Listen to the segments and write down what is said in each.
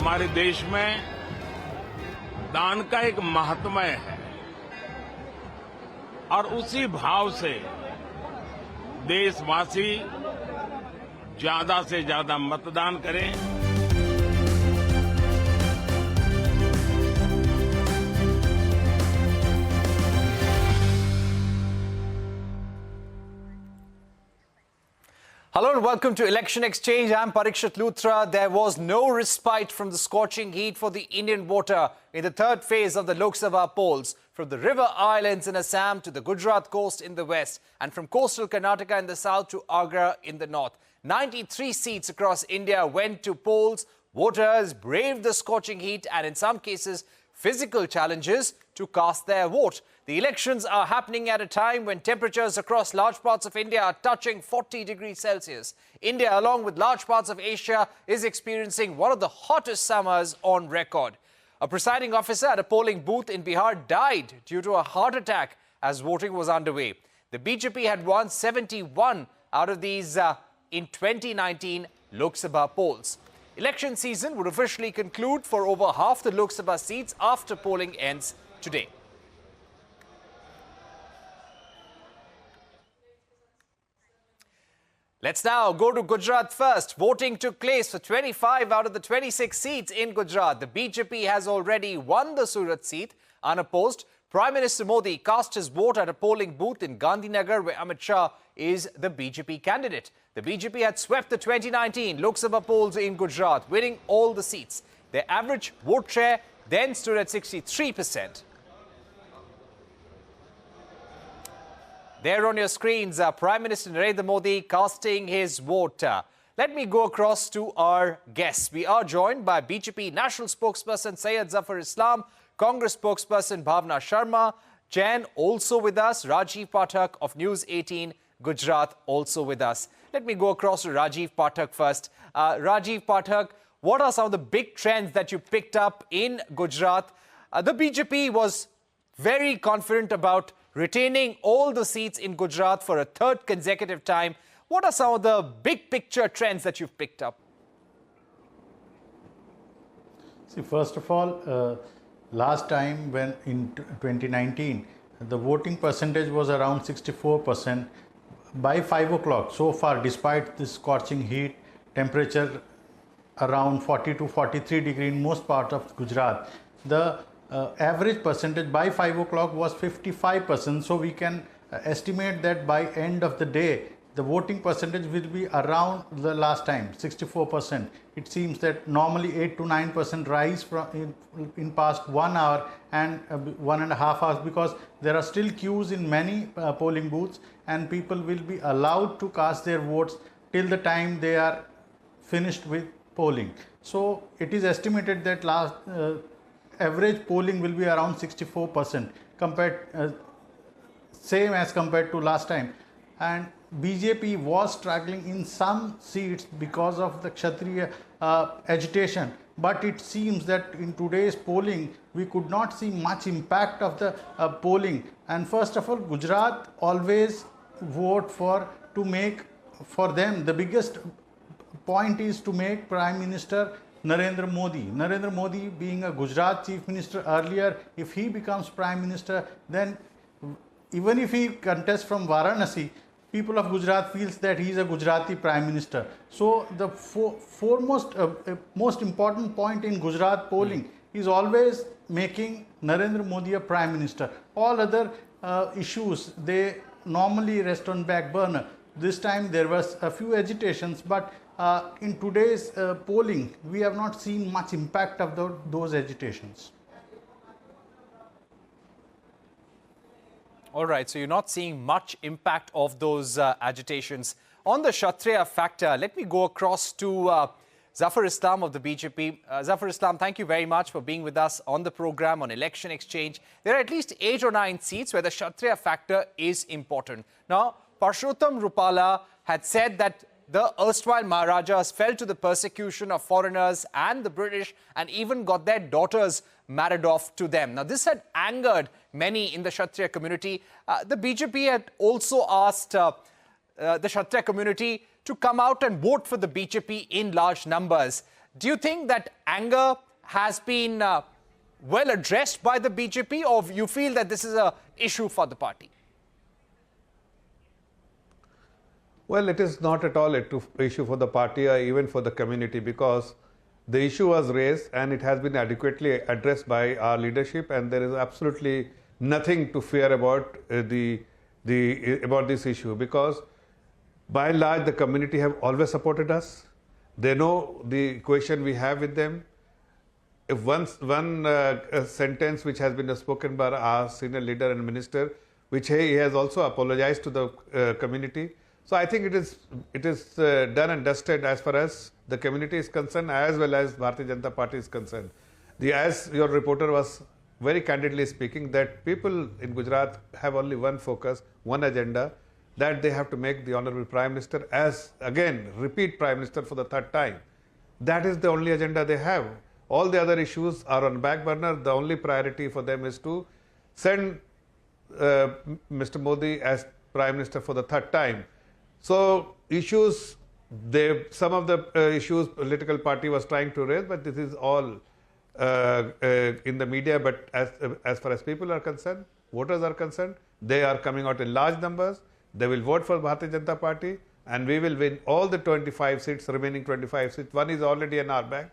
हमारे देश में दान का एक महात्म्य है और उसी भाव से देशवासी ज्यादा से ज्यादा मतदान करें। Hello and welcome to Election Exchange. I'm Parikshit Luthra. There was no respite from the scorching heat for the Indian voter in the third phase of the Lok Sabha polls. From the river islands in Assam to the Gujarat coast in the west and from coastal Karnataka in the south to Agra in the north. 93 seats across India went to polls. Voters braved the scorching heat and in some cases physical challenges to cast their vote. The elections are happening at a time when temperatures across large parts of India are touching 40 degrees Celsius. India, along with large parts of Asia, is experiencing one of the hottest summers on record. A presiding officer at a polling booth in Bihar died due to a heart attack as voting was underway. The BJP had won 71 out of these in 2019 Lok Sabha polls. Election season would officially conclude for over half the Lok Sabha seats after polling ends today. Let's now go to Gujarat first. Voting took place for 25 out of the 26 seats in Gujarat. The BJP has already won the Surat seat. Unopposed, Prime Minister Modi cast his vote at a polling booth in Gandhinagar where Amit Shah is the BJP candidate. The BJP had swept the 2019 Lok Sabha polls in Gujarat, winning all the seats. Their average vote share then stood at 63%. There on your screens, Prime Minister Narendra Modi casting his vote. Let me go across to our guests. We are joined by BJP National Spokesperson Syed Zafar Islam, Congress Spokesperson Bhavna Sharma Jain also with us, Rajiv Pathak of News18 Gujarat also with us. Let me go across to Rajiv Pathak first. Rajiv Pathak, what are some of the big trends that you picked up in Gujarat? The BJP was very confident about retaining all the seats in Gujarat for a third consecutive time. What are some of the big picture trends that you've picked up? See, first of all, last time when in 2019, the voting percentage was around 64%. By 5 o'clock, so far, despite this scorching heat, temperature around 40 to 43 degrees in most parts of Gujarat, the average percentage by 5 o'clock was 55%. So we can estimate that by end of the day, the voting percentage will be around the last time, 64%. It seems that normally 8 to 9% rise from in past 1 hour and 1.5 hours because there are still queues in many polling booths and people will be allowed to cast their votes till the time they are finished with polling. So it is estimated that last average polling will be around 64% compared same as compared to last time. And BJP was struggling in some seats because of the Kshatriya agitation, but it seems that in today's polling we could not see much impact of the polling. And first of all, Gujarat always vote for them the biggest point is to make Prime Minister Narendra Modi. Narendra Modi being a Gujarat Chief Minister earlier, if he becomes Prime Minister, then even if he contests from Varanasi, people of Gujarat feels that he is a Gujarati Prime Minister. So the foremost, most important point in Gujarat polling is always making Narendra Modi a Prime Minister. All other issues, they normally rest on back burner. This time there was a few agitations, but in today's polling, we have not seen much impact of those agitations. All right, so you're not seeing much impact of those agitations. On the Kshatriya factor, let me go across to Zafar Islam of the BJP. Zafar Islam, thank you very much for being with us on the program on Election Exchange. There are at least 8 or 9 seats where the Kshatriya factor is important. Now, Parshottam Rupala had said that the erstwhile Maharajas fell to the persecution of foreigners and the British and even got their daughters married off to them. Now, this had angered many in the Kshatriya community. The BJP had also asked the Kshatriya community to come out and vote for the BJP in large numbers. Do you think that anger has been well addressed by the BJP, or you feel that this is an issue for the party? Well, it is not at all an issue for the party or even for the community, because the issue was raised and it has been adequately addressed by our leadership, and there is absolutely nothing to fear about about this issue, because by and large the community have always supported us. They know the equation we have with them. If one sentence which has been spoken by our senior leader and minister, which he has also apologized to the community. So I think it is done and dusted as far as the community is concerned, as well as Bharatiya Janata Party is concerned. As your reporter was very candidly speaking, that people in Gujarat have only one focus, one agenda, that they have to make the Honorable Prime Minister as, again, repeat Prime Minister for the third time. That is the only agenda they have. All the other issues are on back burner. The only priority for them is to send Mr. Modi as Prime Minister for the third time. So issues, some of the issues political party was trying to raise, but this is all in the media. But as far as people are concerned, voters are concerned, they are coming out in large numbers. They will vote for Bharatiya Janata Party, and we will win all the 25 seats, remaining 25 seats. One is already in our bag.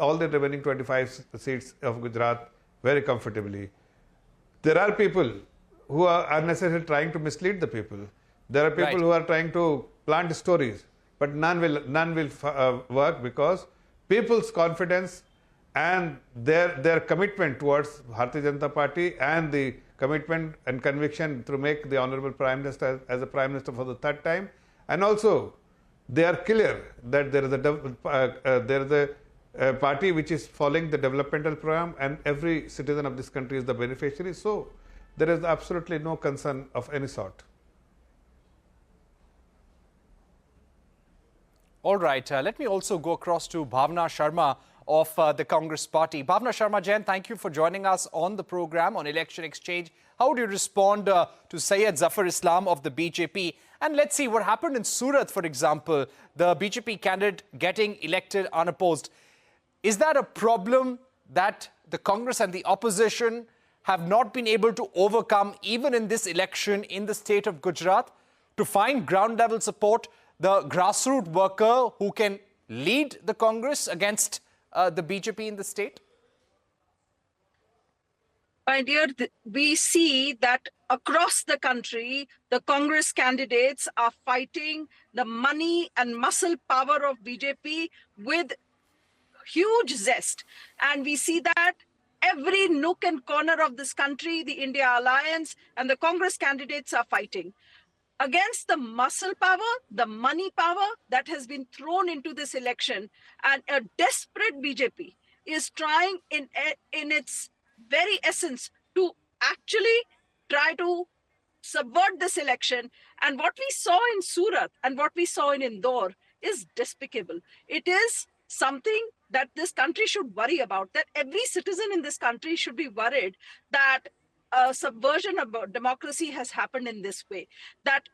All the remaining 25 seats of Gujarat very comfortably. There are people who are unnecessarily trying to mislead the people. There are people who are trying to plant stories, but none will work, because people's confidence and their commitment towards Bharatiya Janata Party and the commitment and conviction to make the Honorable Prime Minister as a Prime Minister for the third time, and also they are clear that there is a party which is following the developmental program, and every citizen of this country is the beneficiary. So there is absolutely no concern of any sort. All right, let me also go across to Bhavna Sharma of the Congress Party. Bhavna Sharma Jain, thank you for joining us on the program on Election Exchange. How do you respond to Syed Zafar Islam of the BJP? And let's see what happened in Surat, for example, the BJP candidate getting elected unopposed. Is that a problem that the Congress and the opposition have not been able to overcome, even in this election in the state of Gujarat, to find ground level support, the grassroots worker who can lead the Congress against the BJP in the state? My dear, we see that across the country, the Congress candidates are fighting the money and muscle power of BJP with huge zest. And we see that every nook and corner of this country, the India Alliance and the Congress candidates are fighting against the muscle power, the money power that has been thrown into this election. And a desperate BJP is trying in its very essence to actually try to subvert this election. And what we saw in Surat and what we saw in Indore is despicable. It is something that this country should worry about, that every citizen in this country should be worried that a subversion of democracy has happened in this way, that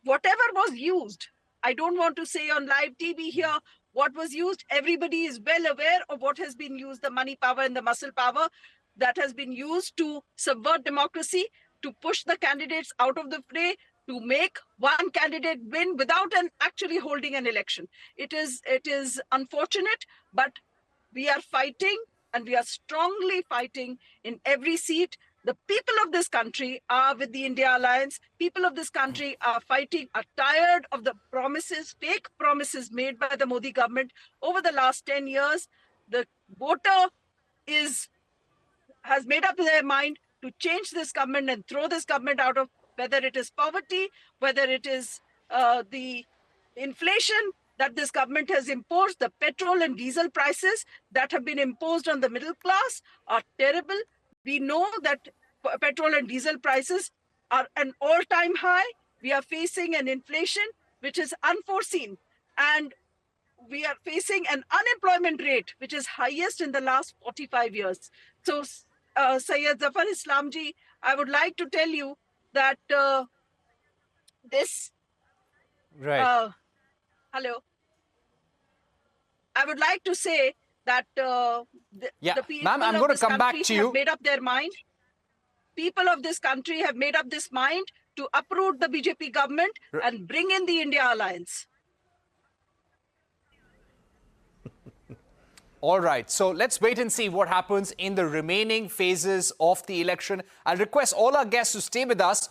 whatever was used, I don't want to say on live TV here what was used, everybody is well aware of what has been used, the money power and the muscle power that has been used to subvert democracy, to push the candidates out of the fray, to make one candidate win without actually holding an election. It is unfortunate, but we are fighting, and we are strongly fighting in every seat. The people of this country are with the India Alliance. People of this country are fighting, are tired of the promises, fake promises made by the Modi government over the last 10 years. The voter has made up their mind to change this government and throw this government out of, whether it is poverty, whether it is the inflation that this government has imposed. The petrol and diesel prices that have been imposed on the middle class are terrible. We know that petrol and diesel prices are an all-time high. We are facing an inflation which is unforeseen, and we are facing an unemployment rate which is highest in the last 45 years. So, Syed Zafar Islam ji, I would like to tell you that this... Right. Hello. I would like to say that Yeah, the people ma'am, I'm of going to this come back country to you. have made up their mind. People of this country have made up this mind to uproot the BJP government and bring in the India Alliance. All right, so let's wait and see what happens in the remaining phases of the election. I'll request all our guests to stay with us.